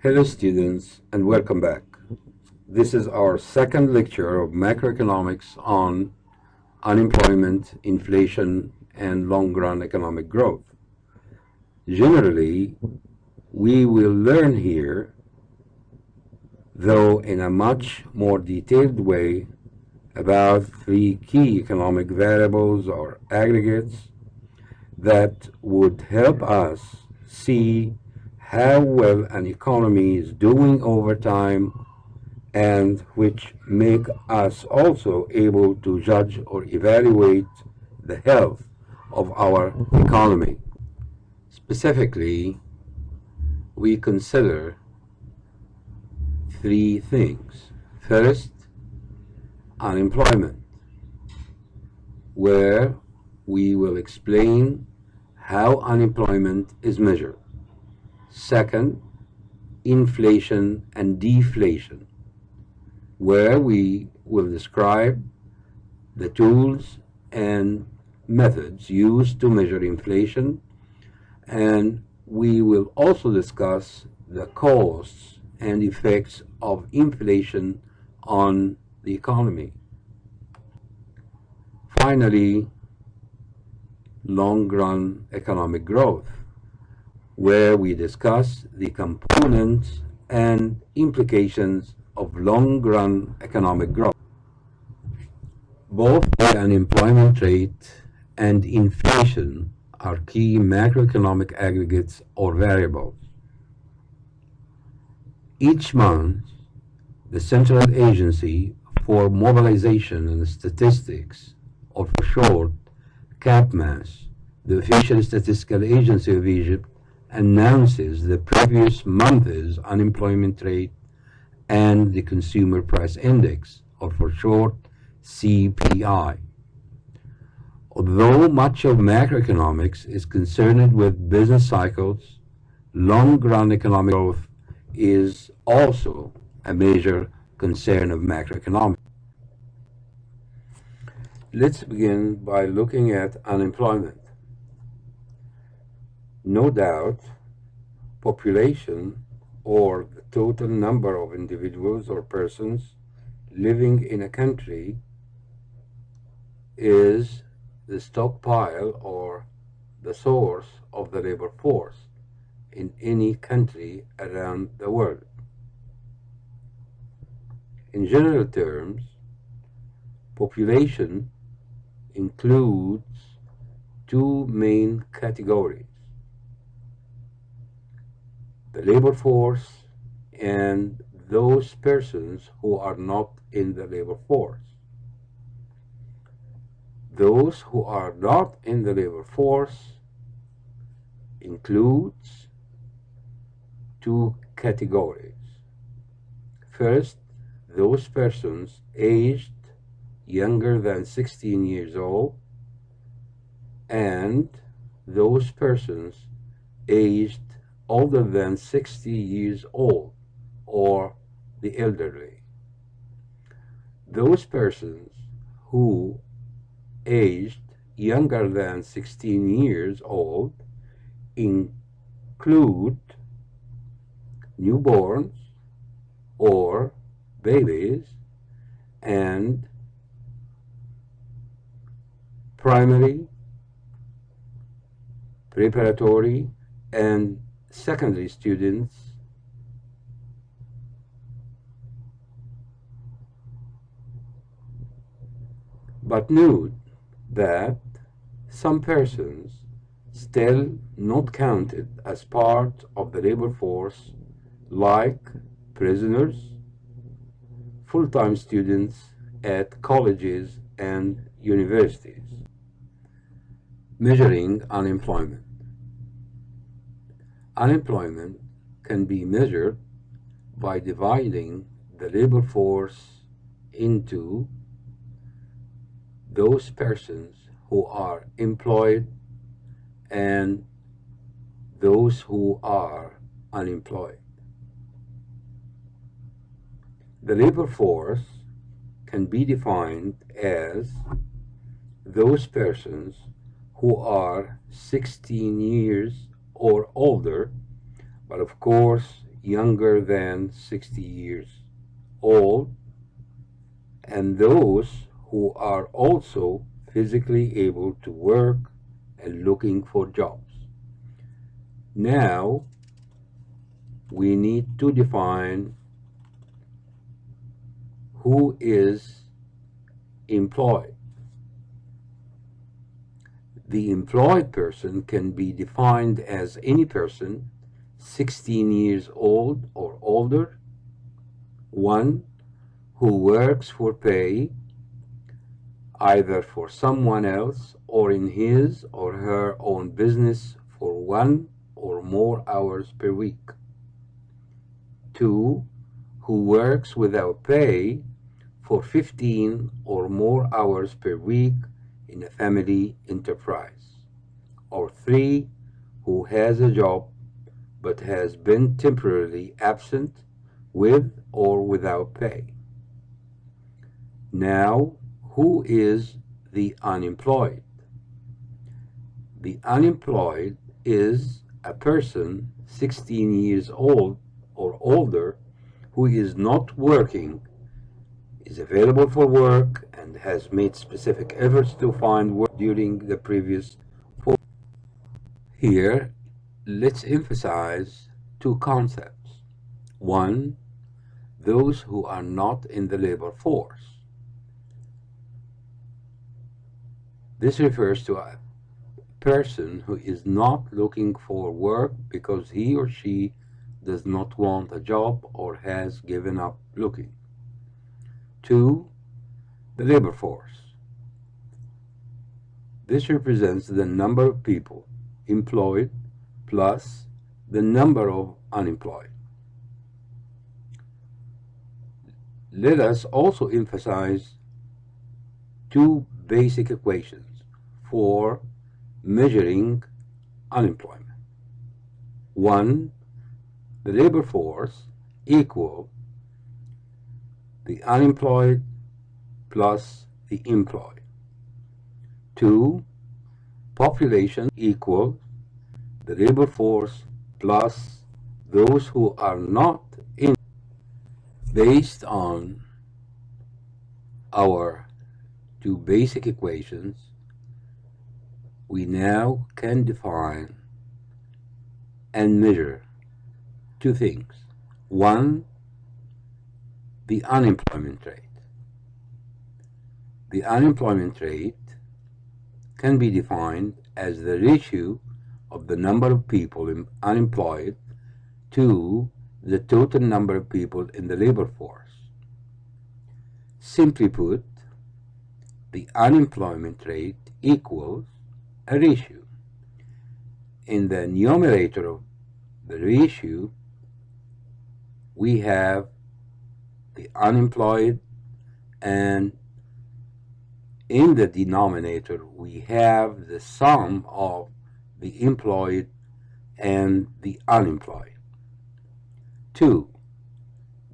Hello students and welcome back. This is our second lecture of macroeconomics on unemployment, inflation, and long-run economic growth. Generally, we will learn here, though in a much more detailed way, about three key economic variables or aggregates that would help us see how well an economy is doing over time and which make us also able to judge or evaluate the health of our economy. Specifically, we consider three things. First, unemployment, where we will explain how unemployment is measured. Second, inflation and deflation, where we will describe the tools and methods used to measure inflation, and we will also discuss the costs and effects of inflation on the economy. Finally, long-run economic growth, where we discuss the components and implications of long-run economic growth. Both the unemployment rate and inflation are key macroeconomic aggregates or variables. Each month, the Central Agency for Mobilization and Statistics, or for short, CAPMAS, the official statistical agency of Egypt, announces the previous month's unemployment rate and the Consumer Price Index, or for short, CPI. Although much of macroeconomics is concerned with business cycles, long-run economic growth is also a major concern of macroeconomics. Let's begin by looking at unemployment. No doubt, population, or the total number of individuals or persons living in a country, is the stockpile or the source of the labor force in any country around the world. In general terms, population includes two main categories: the labor force and those persons who are not in the labor force. Those who are not in the labor force includes two categories. First, those persons aged younger than 16 years old, and those persons aged older than 60 years old, or the elderly. Those persons who aged younger than 16 years old include newborns or babies and primary, preparatory, and secondary students, but note that some persons still not counted as part of the labor force, like prisoners, full-time students at colleges and universities. Measuring unemployment. Unemployment can be measured by dividing the labor force into those persons who are employed and those who are unemployed. The labor force can be defined as those persons who are 16 years or older, but of course younger than 60 years old, and those who are also physically able to work and looking for jobs. Now, we need to define who is employed. The employed person can be defined as any person 16 years old or older, one who works for pay, either for someone else or in his or her own business for 1 or more hours per week. 2, who works without pay for 15 or more hours per week in a family enterprise. Or 3, who has a job but has been temporarily absent with or without pay. Now, who is the unemployed? The unemployed is a person 16 years old or older who is not working, is available for work, and has made specific efforts to find work during the previous 4 years. Here, let's emphasize 2 concepts. 1, those who are not in the labor force. This refers to a person who is not looking for work because he or she does not want a job or has given up looking. 2, the labor force. This represents the number of people employed plus the number of unemployed. Let us also emphasize 2 basic equations for measuring unemployment. 1, the labor force equal the unemployed plus the employed. 2, population equal the labor force plus those who are not in. Based on our 2 basic equations, we now can define and measure 2 things. 1, the unemployment rate. The unemployment rate can be defined as the ratio of the number of people unemployed to the total number of people in the labor force. Simply put, the unemployment rate equals a ratio. In the numerator of the ratio, we have the unemployed, and in the denominator, we have the sum of the employed and the unemployed. 2,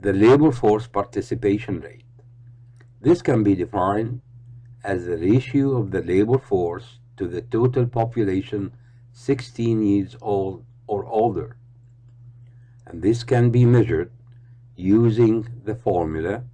the labor force participation rate. This can be defined as the ratio of the labor force to the total population 16 years old or older. And this can be measured using the formula: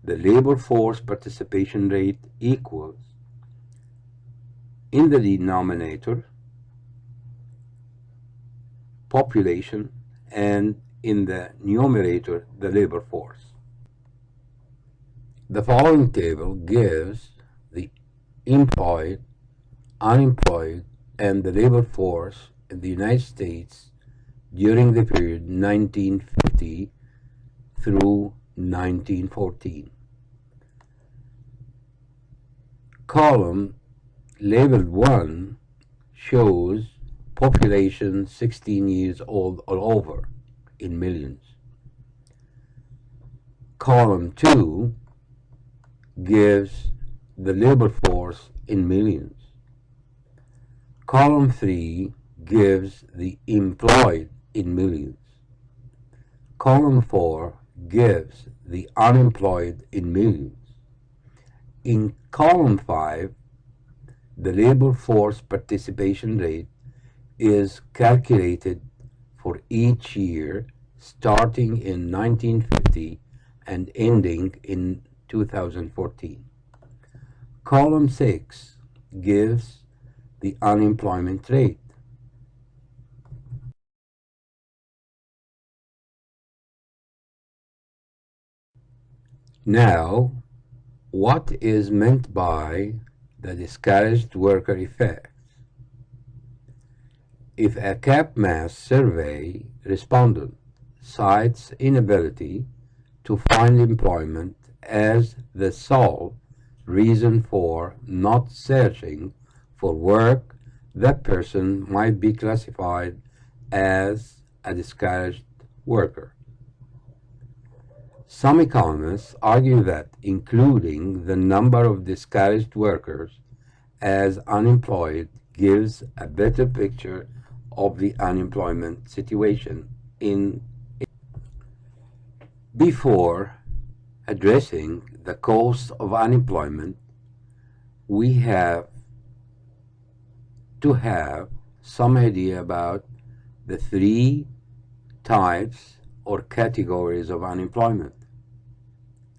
the labor force participation rate equals, in the denominator, population, and in the numerator, the labor force. The following table gives the employed, unemployed, and the labor force in the United States during the period 1950 through 1914. Column labeled 1 shows population 16 years old or over in millions. Column 2 gives the labor force in millions. Column 3 gives the employed in millions. Column 4 gives the unemployed in millions. In column 5, the labor force participation rate is calculated for each year starting in 1950 and ending in 2014. Column 6 gives the unemployment rate. Now, what is meant by the discouraged worker effect? If a CAPMAS survey respondent cites inability to find employment as the sole reason for not searching for work, that person might be classified as a discouraged worker. Some economists argue that including the number of discouraged workers as unemployed gives a better picture of the unemployment situation Before addressing the cause of unemployment, we have to have some idea about the three types or categories of unemployment.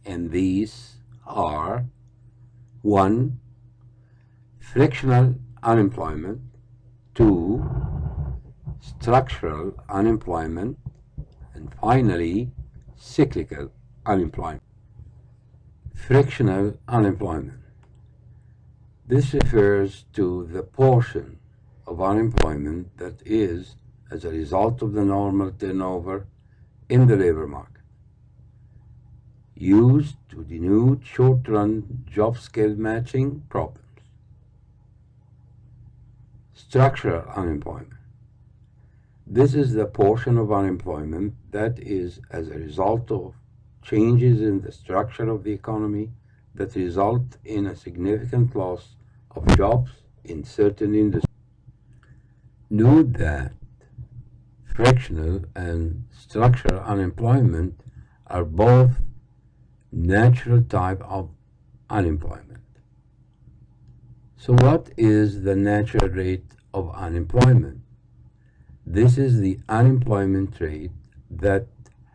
And these are 1. Frictional unemployment, 2. Structural unemployment, and finally cyclical unemployment. Frictional unemployment. This refers to the portion of unemployment that is as a result of the normal turnover in the labor market, used to denote short-run job skill matching problems. Structural unemployment. This is the portion of unemployment that is as a result of changes in the structure of the economy that result in a significant loss of jobs in certain industries. Note that frictional and structural unemployment are both natural type of unemployment. So what is the natural rate of unemployment? This is the unemployment rate that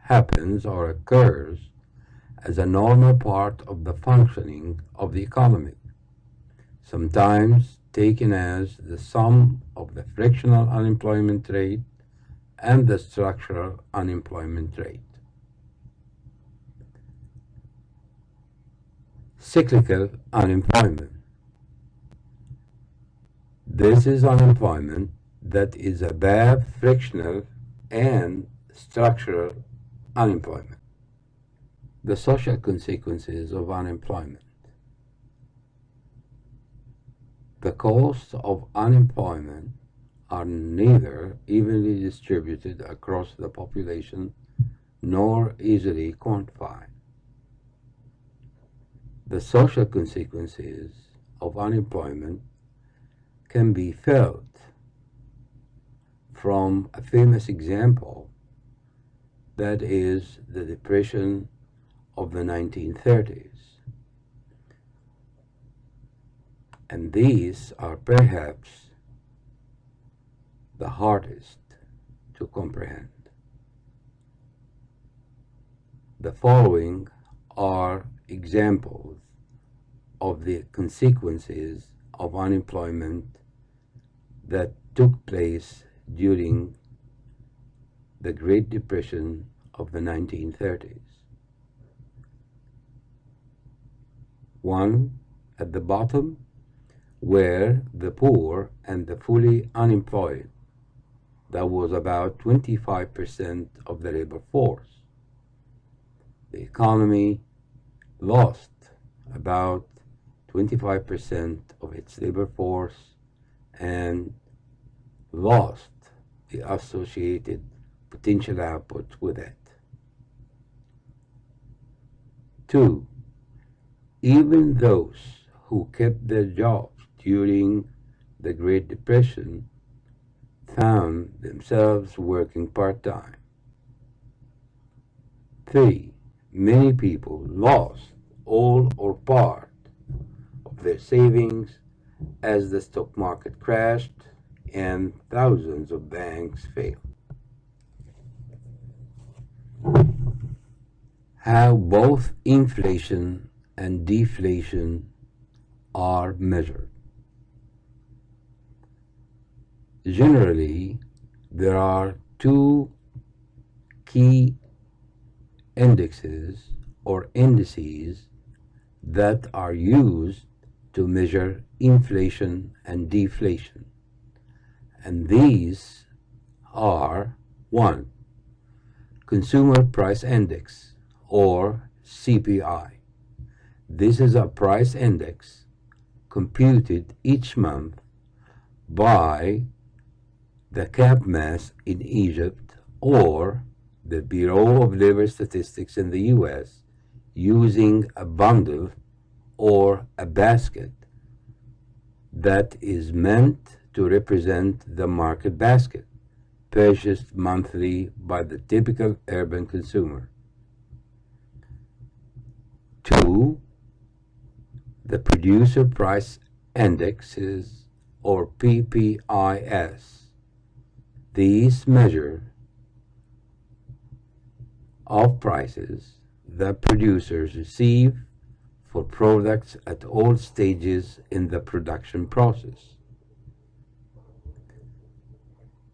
happens or occurs as a normal part of the functioning of the economy, sometimes taken as the sum of the frictional unemployment rate and the structural unemployment rate. Cyclical unemployment. This is unemployment that is above frictional and structural unemployment. The social consequences of unemployment. The costs of unemployment are neither evenly distributed across the population nor easily quantified. The social consequences of unemployment can be felt from a famous example, that is the Depression of the 1930s. And these are perhaps the hardest to comprehend. The following are examples of the consequences of unemployment that took place during the Great Depression of the 1930s. 1. At the bottom, where the poor and the fully unemployed, that was about 25% of the labor force. The economy lost about 25% of its labor force and lost the associated potential output with it. 2. Even those who kept their jobs during the Great Depression found themselves working part-time. 3. Many people lost all or part of their savings as the stock market crashed and thousands of banks failed. how both inflation and deflation are measured. Generally, there are two key indexes or indices that are used to measure inflation and deflation. And these are 1. Consumer Price Index or CPI. This is a price index computed each month by the CAPMAS in Egypt or the Bureau of Labor Statistics in the US using a bundle or a basket that is meant to represent the market basket purchased monthly by the typical urban consumer. 2. The Producer Price Indexes or PPIs. These measure of prices that producers receive for products at all stages in the production process.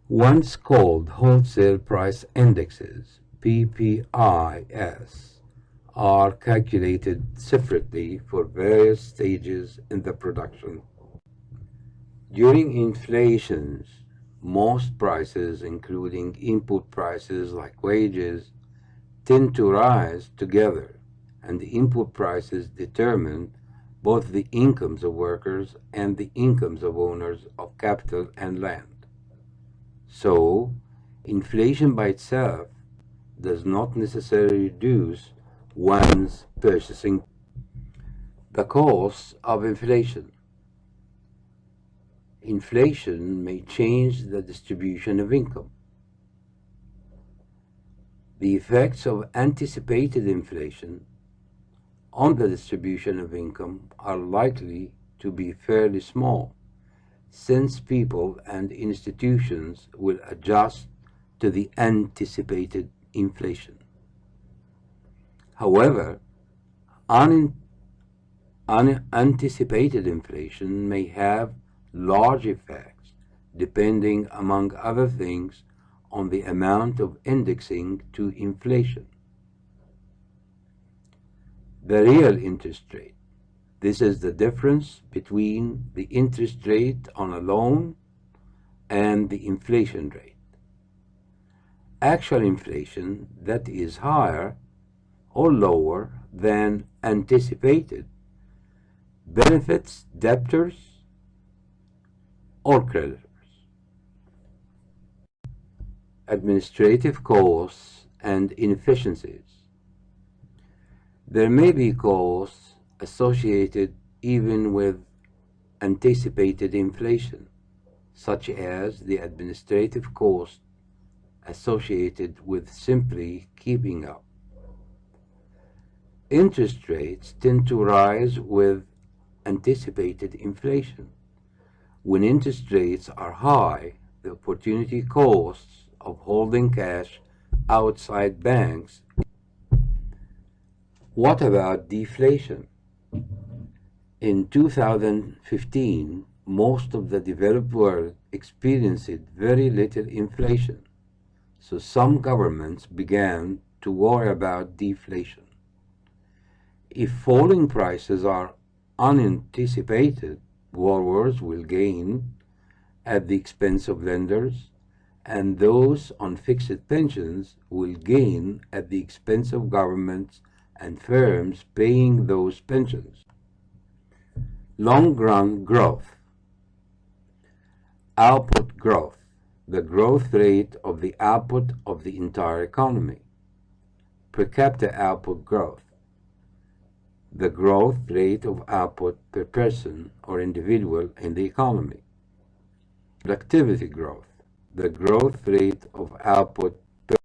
Once called Wholesale Price Indexes, PPIs, are calculated separately for various stages in the production. During inflations, most prices, including input prices like wages, tend to rise together, and the input prices determine both the incomes of workers and the incomes of owners of capital and land. So, inflation by itself does not necessarily reduce one's purchasing. The cause of inflation. Inflation may change the distribution of income. The effects of anticipated inflation on the distribution of income are likely to be fairly small, since people and institutions will adjust to the anticipated inflation. However, unanticipated inflation may have large effects, depending, among other things, on the amount of indexing to inflation. The real interest rate. This is the difference between the interest rate on a loan and the inflation rate. Actual inflation that is higher or lower than anticipated benefits debtors or creditors. Administrative costs and inefficiencies. There may be costs associated even with anticipated inflation, such as the administrative cost associated with simply keeping up. Interest rates tend to rise with anticipated inflation. When interest rates are high, the opportunity costs of holding cash outside banks. What about deflation? In 2015, most of the developed world experienced very little inflation, so some governments began to worry about deflation. If falling prices are unanticipated, borrowers will gain at the expense of lenders, and those on fixed pensions will gain at the expense of governments and firms paying those pensions. Long-run growth. Output growth, the growth rate of the output of the entire economy. Per capita output growth, the growth rate of output per person or individual in the economy. Productivity growth, the growth rate of output per